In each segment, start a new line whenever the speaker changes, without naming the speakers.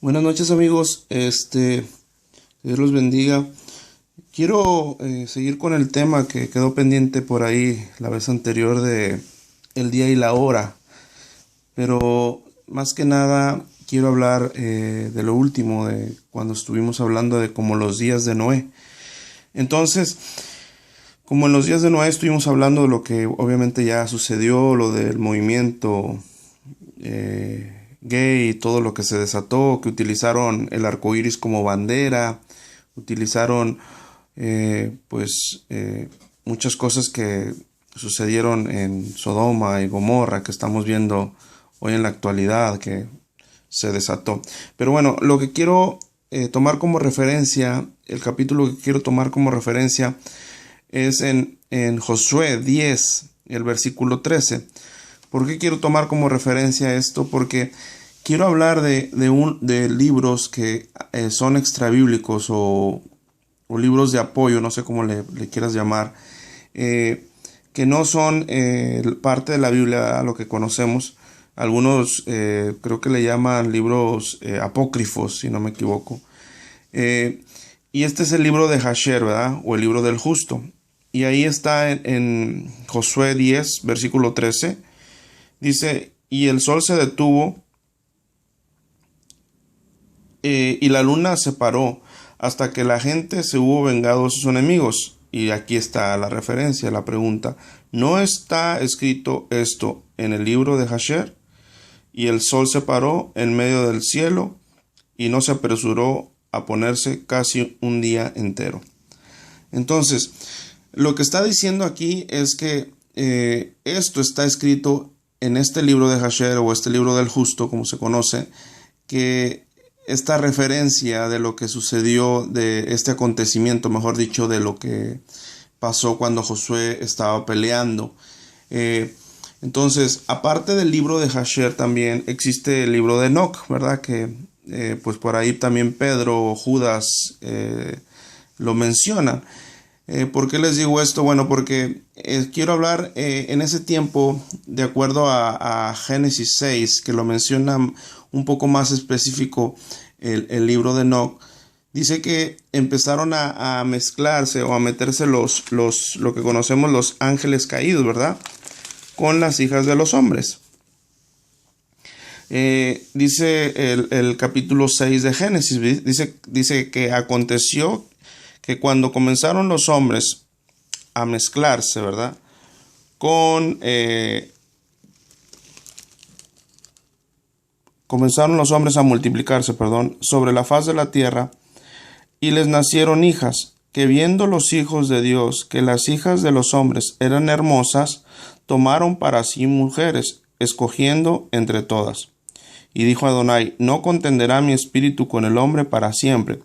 Buenas noches amigos, Dios los bendiga. Quiero seguir con el tema que quedó pendiente por ahí la vez anterior de el día y la hora, pero más que nada quiero hablar de lo último, de cuando estuvimos hablando de como los días de Noé. Entonces, como en los días de Noé estuvimos hablando de lo que obviamente ya sucedió, lo del movimiento gay y todo lo que se desató, que utilizaron el arco iris como bandera, utilizaron muchas cosas que sucedieron en Sodoma y Gomorra, que estamos viendo hoy en la actualidad, que se desató. Pero bueno, lo que quiero tomar como referencia, el capítulo que quiero tomar como referencia es en Josué 10, el versículo 13. ¿Por qué quiero tomar como referencia esto? Porque quiero hablar de libros que son extrabíblicos o libros de apoyo, no sé cómo le quieras llamar, que no son parte de la Biblia, a lo que conocemos. Algunos creo que le llaman libros apócrifos, si no me equivoco. Y este es el libro de Jasher, ¿verdad? O el libro del justo. Y ahí está en Josué 10, versículo 13. Dice, y el sol se detuvo y la luna se paró hasta que la gente se hubo vengado de sus enemigos. Y aquí está la referencia, la pregunta. ¿No está escrito esto en el libro de Jasher? Y el sol se paró en medio del cielo y no se apresuró a ponerse casi un día entero. Entonces, lo que está diciendo aquí es que esto está escrito en este libro de Jasher o este libro del justo, como se conoce, que esta referencia de lo que sucedió, de este acontecimiento, mejor dicho, de lo que pasó cuando Josué estaba peleando. Entonces, aparte del libro de Jasher, también existe el libro de Enoc, ¿verdad? Que pues por ahí también Pedro o Judas lo mencionan. ¿Por qué les digo esto? Bueno, porque quiero hablar en ese tiempo, de acuerdo a Génesis 6, que lo menciona un poco más específico el libro de Enoc. Dice que empezaron a mezclarse o a meterse lo que conocemos los ángeles caídos, ¿verdad? Con las hijas de los hombres. Dice el capítulo 6 de Génesis, dice que aconteció que cuando comenzaron los hombres a mezclarse, ¿verdad? Comenzaron los hombres a multiplicarse, sobre la faz de la tierra, y les nacieron hijas, que viendo los hijos de Dios que las hijas de los hombres eran hermosas, tomaron para sí mujeres, escogiendo entre todas. Y dijo Adonai, no contenderá mi espíritu con el hombre para siempre,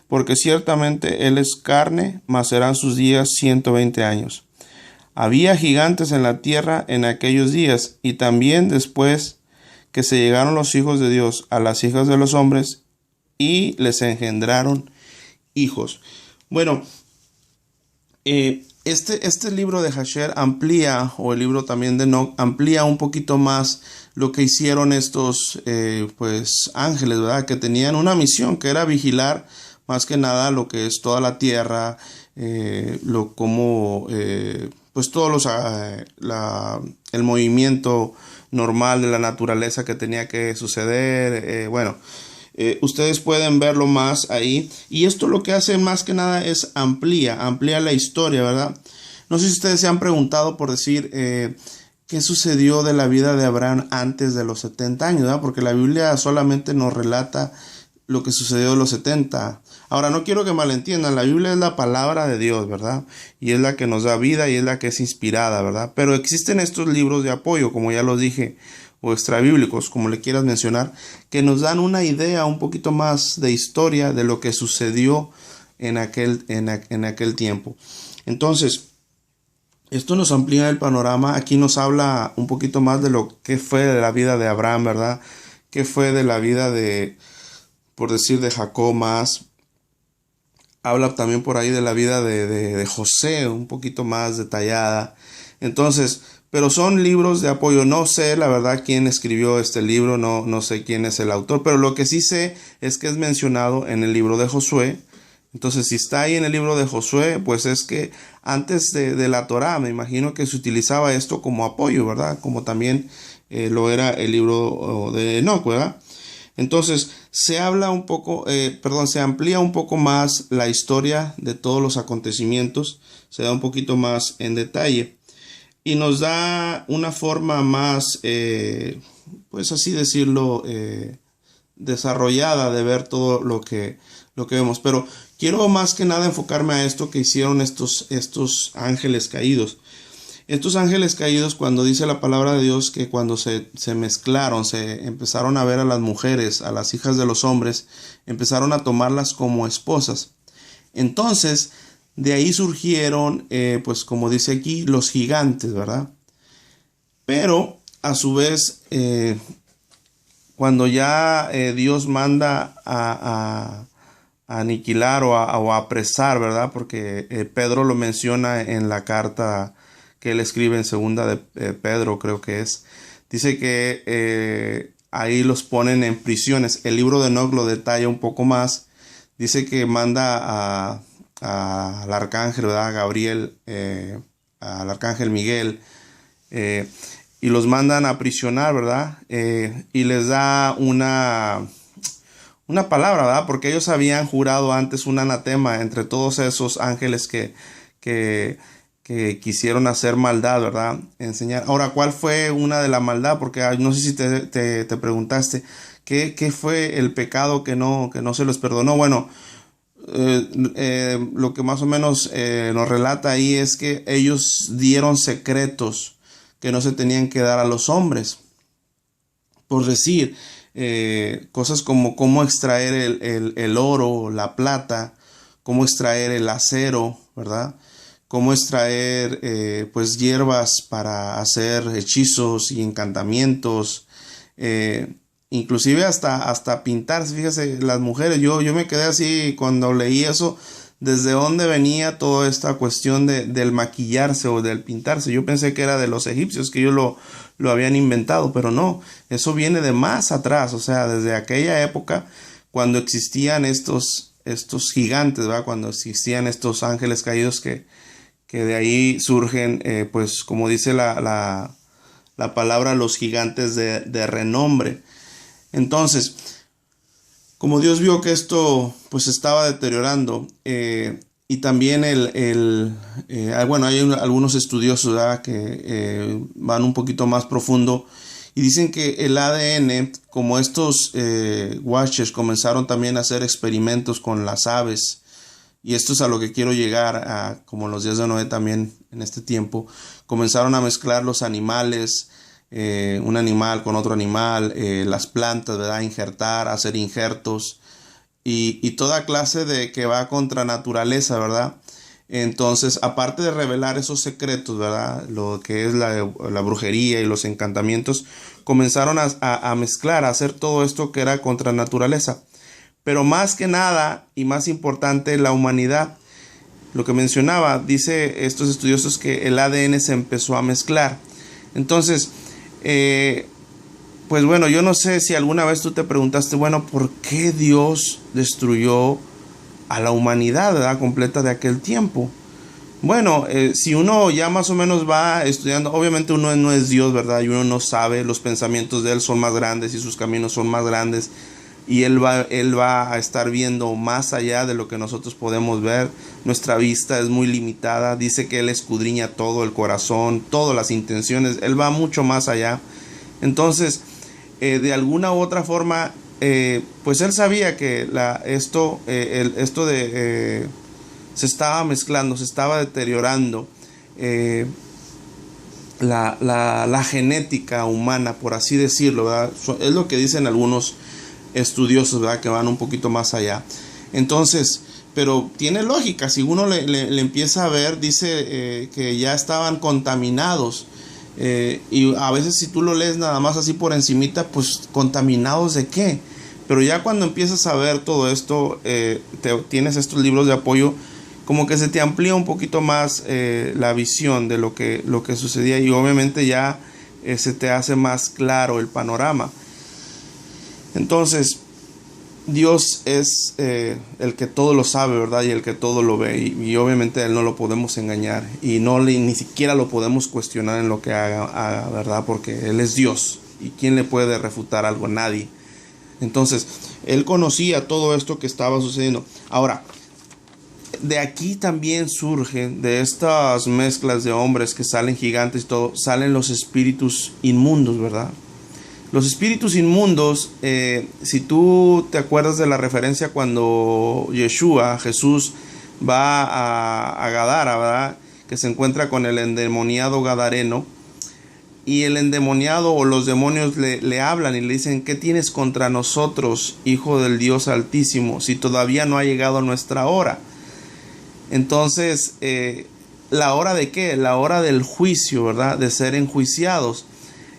porque ciertamente él es carne, mas serán sus días 120 años. Había gigantes en la tierra en aquellos días, y también después que se llegaron los hijos de Dios a las hijas de los hombres, y les engendraron hijos. Bueno, este libro de Jasher amplía, o el libro también de Enoc, amplía un poquito más lo que hicieron estos ángeles, ¿verdad? Que tenían una misión, que era vigilar más que nada lo que es toda la tierra, el movimiento normal de la naturaleza que tenía que suceder, ustedes pueden verlo más ahí. Y esto lo que hace más que nada es amplía la historia, ¿verdad? No sé si ustedes se han preguntado por decir qué sucedió de la vida de Abraham antes de los 70 años, ¿verdad? Porque la Biblia solamente nos relata lo que sucedió de los 70. Ahora, no quiero que malentiendan, la Biblia es la palabra de Dios, ¿verdad? Y es la que nos da vida y es la que es inspirada, ¿verdad? Pero existen estos libros de apoyo, como ya los dije, o extrabíblicos, como le quieras mencionar, que nos dan una idea un poquito más de historia de lo que sucedió en aquel tiempo. Entonces, esto nos amplía el panorama. Aquí nos habla un poquito más de lo que fue de la vida de Abraham, ¿verdad? ¿Qué fue de la vida por decir, de Jacob más? Habla también por ahí de la vida de José, un poquito más detallada. Entonces, pero son libros de apoyo. No sé la verdad quién escribió este libro, no sé quién es el autor, pero lo que sí sé es que es mencionado en el libro de Josué. Entonces, si está ahí en el libro de Josué, pues es que antes de la Torá, me imagino que se utilizaba esto como apoyo, ¿verdad? Como también lo era el libro de Enoc, ¿verdad? Entonces, se habla un poco, se amplía un poco más la historia de todos los acontecimientos, se da un poquito más en detalle y nos da una forma más, pues así decirlo, desarrollada de ver todo lo que vemos. Pero quiero más que nada enfocarme a esto que hicieron estos ángeles caídos. Estos ángeles caídos, cuando dice la palabra de Dios que cuando se mezclaron, se empezaron a ver a las mujeres, a las hijas de los hombres, empezaron a tomarlas como esposas. Entonces, de ahí surgieron, pues como dice aquí, los gigantes, ¿verdad? Pero, a su vez, cuando ya Dios manda a aniquilar o a apresar, ¿verdad? Porque Pedro lo menciona en la carta que él escribe en segunda de Pedro, creo que es. Dice que ahí los ponen en prisiones. El libro de Enoc lo detalla un poco más. Dice que manda al arcángel, ¿verdad? Gabriel, al arcángel Miguel, y los mandan a aprisionar, ¿verdad? Y les da una palabra, ¿verdad? Porque ellos habían jurado antes un anatema entre todos esos ángeles que quisieron hacer maldad, ¿verdad? Enseñar. Ahora, ¿cuál fue una de la maldad? Porque no sé si te preguntaste, ¿qué fue el pecado que no se les perdonó? Bueno, lo que más o menos nos relata ahí es que ellos dieron secretos que no se tenían que dar a los hombres. Por decir, cosas como cómo extraer el oro, la plata, cómo extraer el acero, ¿verdad? Cómo extraer pues hierbas para hacer hechizos y encantamientos, inclusive hasta pintarse. Fíjese, las mujeres, yo me quedé así cuando leí eso, desde dónde venía toda esta cuestión del maquillarse o del pintarse. Yo pensé que era de los egipcios, que ellos lo habían inventado, pero no, eso viene de más atrás, o sea, desde aquella época cuando existían estos gigantes, ¿verdad? Cuando existían estos ángeles caídos que de ahí surgen, pues como dice la palabra, los gigantes de renombre. Entonces, como Dios vio que esto pues estaba deteriorando, y también bueno, hay algunos estudiosos, ¿verdad?, que van un poquito más profundo y dicen que el ADN, como estos Watchers comenzaron también a hacer experimentos con las aves, y esto es a lo que quiero llegar, como en los días de Noé también en este tiempo, comenzaron a mezclar los animales, un animal con otro animal, las plantas, ¿verdad?, injertar, hacer injertos y toda clase de que va contra naturaleza, ¿verdad? Entonces, aparte de revelar esos secretos, ¿verdad?, lo que es la brujería y los encantamientos, comenzaron a mezclar, a hacer todo esto que era contra naturaleza. Pero más que nada y más importante, la humanidad. Lo que mencionaba, dice estos estudiosos que el ADN se empezó a mezclar. Entonces, pues bueno, yo no sé si alguna vez tú te preguntaste, bueno, ¿por qué Dios destruyó a la humanidad, ¿verdad?, completa de aquel tiempo? Bueno, si uno ya más o menos va estudiando, obviamente uno no es Dios, ¿verdad? Y uno no sabe, los pensamientos de Él son más grandes y sus caminos son más grandes. Y él va a estar viendo más allá de lo que nosotros podemos ver. Nuestra vista es muy limitada. Dice que Él escudriña todo el corazón, todas las intenciones. Él va mucho más allá. Entonces, de alguna u otra forma, pues Él sabía que esto se estaba mezclando, se estaba deteriorando la genética humana, por así decirlo, ¿verdad? Es lo que dicen algunos estudiosos, ¿verdad?, que van un poquito más allá. Entonces, pero tiene lógica, si uno le empieza a ver, dice que ya estaban contaminados, y a veces si tú lo lees nada más así por encimita, pues contaminados de qué, pero ya cuando empiezas a ver todo esto, tienes estos libros de apoyo como que se te amplía un poquito más la visión de lo que sucedía, y obviamente ya se te hace más claro el panorama. Entonces, Dios es el que todo lo sabe, ¿verdad? Y el que todo lo ve. Y obviamente a Él no lo podemos engañar. Y ni siquiera lo podemos cuestionar en lo que haga, ¿verdad? Porque Él es Dios. ¿Y quién le puede refutar algo? Nadie. Entonces, Él conocía todo esto que estaba sucediendo. Ahora, de aquí también surgen, de estas mezclas de hombres que salen gigantes y todo, salen los espíritus inmundos, ¿verdad? Los espíritus inmundos, si tú te acuerdas de la referencia cuando Jesús va a Gadara, ¿verdad? Que se encuentra con el endemoniado gadareno, y el endemoniado o los demonios le hablan y le dicen: ¿qué tienes contra nosotros, Hijo del Dios Altísimo, si todavía no ha llegado nuestra hora? Entonces, ¿la hora de qué? La hora del juicio, ¿verdad? De ser enjuiciados.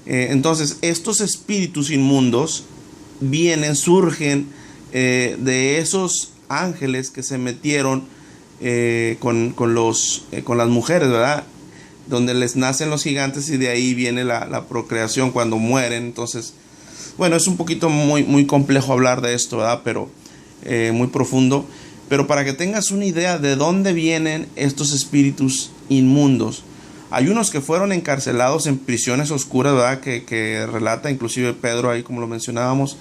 Entonces, estos espíritus inmundos surgen de esos ángeles que se metieron con las mujeres, ¿verdad? Donde les nacen los gigantes, y de ahí viene la procreación cuando mueren. Entonces, bueno, es un poquito muy complejo hablar de esto, ¿verdad? Pero muy profundo. Pero para que tengas una idea de dónde vienen estos espíritus inmundos, hay unos que fueron encarcelados en prisiones oscuras, ¿verdad? Que relata inclusive Pedro ahí, como lo mencionábamos,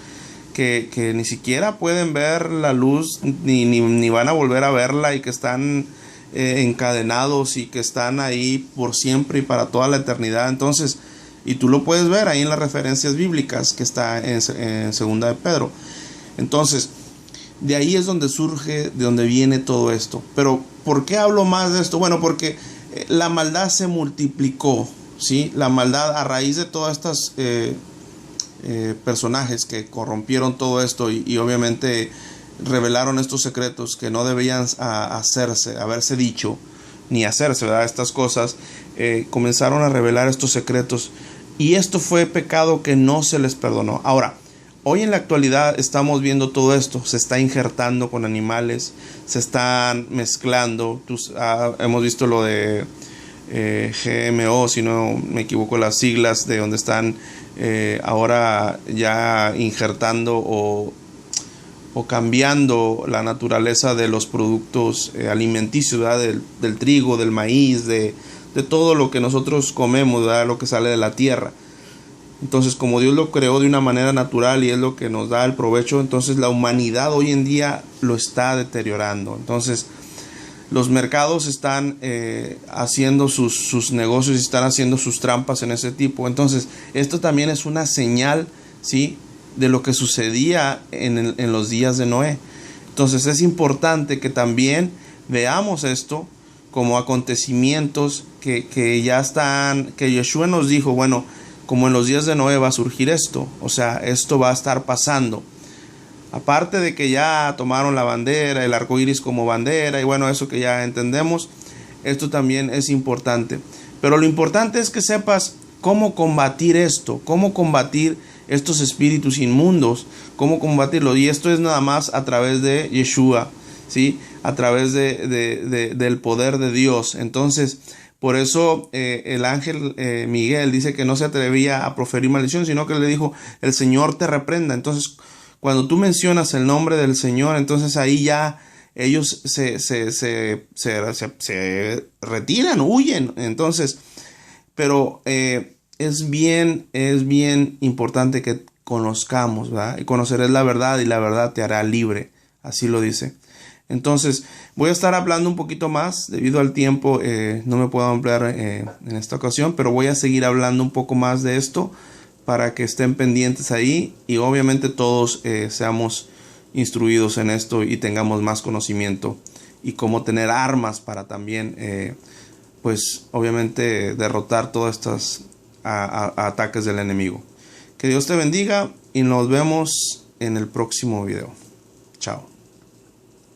que ni siquiera pueden ver la luz, ni van a volver a verla, y que están encadenados y que están ahí por siempre y para toda la eternidad. Entonces, y tú lo puedes ver ahí en las referencias bíblicas que está en segunda de Pedro. Entonces, de ahí es donde surge, de donde viene todo esto. Pero, ¿por qué hablo más de esto? Bueno, porque la maldad se multiplicó, ¿sí? La maldad, a raíz de todas estas personajes que corrompieron todo esto y obviamente revelaron estos secretos que no debían haberse dicho, ni hacerse, ¿verdad? Estas cosas, comenzaron a revelar estos secretos, y esto fue pecado que no se les perdonó. Ahora, hoy en la actualidad estamos viendo todo esto, se está injertando con animales, se están mezclando. Hemos visto lo de GMO, si no me equivoco las siglas, de donde están ahora ya injertando o cambiando la naturaleza de los productos alimenticios, ¿verdad? Del trigo, del maíz, de todo lo que nosotros comemos, ¿verdad? Lo que sale de la tierra. Entonces, como Dios lo creó de una manera natural y es lo que nos da el provecho, entonces la humanidad hoy en día lo está deteriorando. Entonces, los mercados están haciendo sus negocios y están haciendo sus trampas en ese tipo. Entonces, esto también es una señal, ¿sí?, de lo que sucedía en los días de Noé. Entonces, es importante que también veamos esto como acontecimientos que ya están, que Yeshua nos dijo, bueno, como en los días de Noé va a surgir esto, o sea, esto va a estar pasando. Aparte de que ya tomaron la bandera, el arco iris como bandera, y bueno, eso que ya entendemos, esto también es importante. Pero lo importante es que sepas cómo combatir esto, cómo combatir estos espíritus inmundos, cómo combatirlo. Y esto es nada más a través de Yeshua, ¿sí? A través del poder de Dios. Entonces, por eso el ángel Miguel dice que no se atrevía a proferir maldición, sino que le dijo: el Señor te reprenda. Entonces, cuando tú mencionas el nombre del Señor, entonces ahí ya ellos se retiran, huyen. Entonces, pero es bien importante que conozcamos, ¿verdad? Y conocerás la verdad, y la verdad te hará libre. Así lo dice. Entonces, voy a estar hablando un poquito más, debido al tiempo, no me puedo ampliar en esta ocasión, pero voy a seguir hablando un poco más de esto para que estén pendientes ahí, y obviamente todos seamos instruidos en esto y tengamos más conocimiento, y cómo tener armas para también, pues obviamente derrotar todos estos ataques del enemigo. Que Dios te bendiga y nos vemos en el próximo video. Chao.